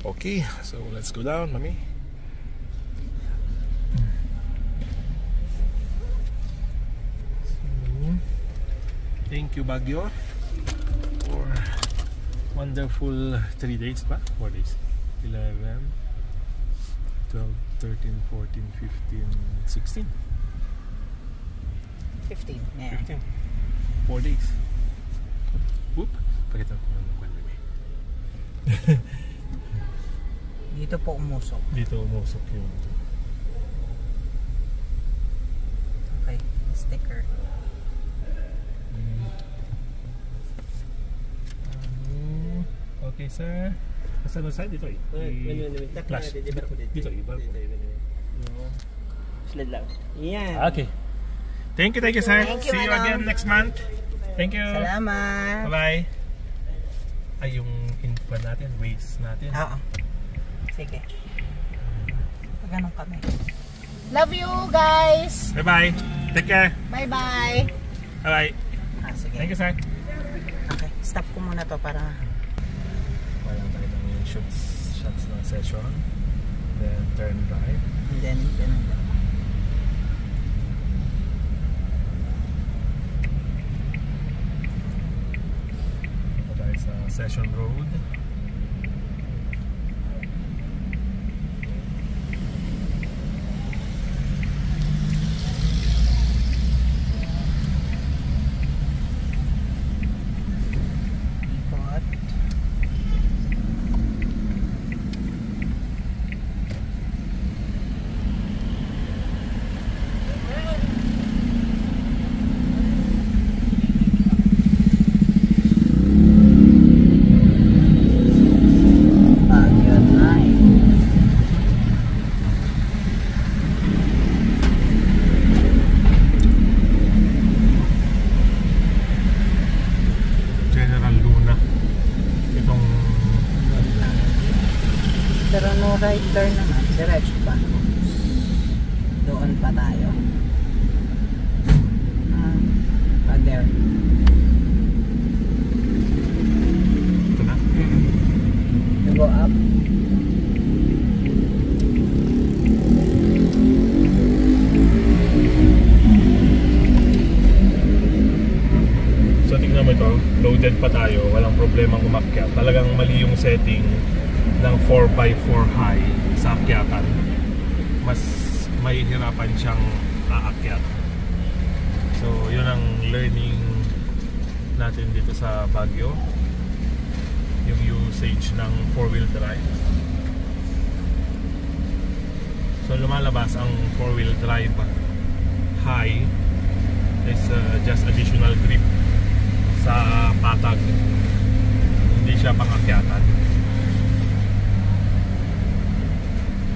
Okay, so let's go down, Mami. So, thank you, Baguio, for wonderful 3 days ba? 4 days. 11, 12, 13, 14, 15, 16. 15, yeah. 15. 4 days. Whoop. Pakita ko ng kwan, Mami. Dito po umusok. Dito umusok yung okay, sticker. Okay, sir. Saan ang side? Dito eh. Flash. Dito eh. Slide lang. Yan. Okay. Thank you, sir. Thank you, See you madam. again next month. Thank you. Salamat. Bye-bye. Ay, yung info natin, waste natin. Oo. Sige. Ganun kami. Love you guys. Bye-bye. Take care. Bye-bye. Bye-bye. Sige. Thank you, sir. Okay, stop ko muna to para Parang tayo ng shots ng session. Then turn right. and then ganun. Ito tayo sa Session Road. Ikot. General Luna. Itong Pero no right turn naman. Diretso pa. Doon pa tayo. Pa there. ito na. You go up. So tingnan mo ito, loaded pa tayo, walang problema umakyat. Talagang mali yung setting ng 4x4 high sa akyatan. Mas mahihirapan siyang aakyat. So yun ang learning natin dito sa Baguio. Yung usage ng 4-wheel drive. So lumalabas ang 4-wheel drive high is just additional grip sa patag, hindi siya pangakyatan.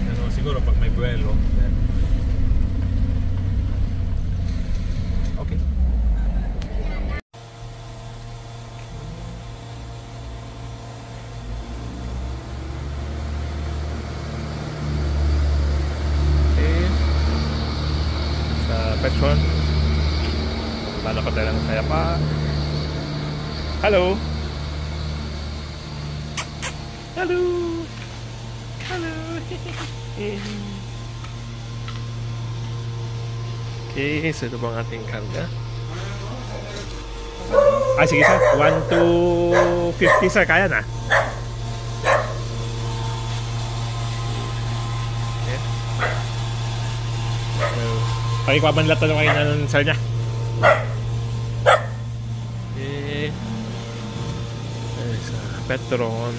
Pero siguro pag may buwelo then okay. Okay, sa Petron lalo pa tayo ng kaya pa. Hello. Hello. Hello. Okay, so ito bang ating karga? Ah, sige sir. 1 to 50 sir, kaya na. Okay. So, pakikwabanlat na kayo ng sir niya. Okay. Petron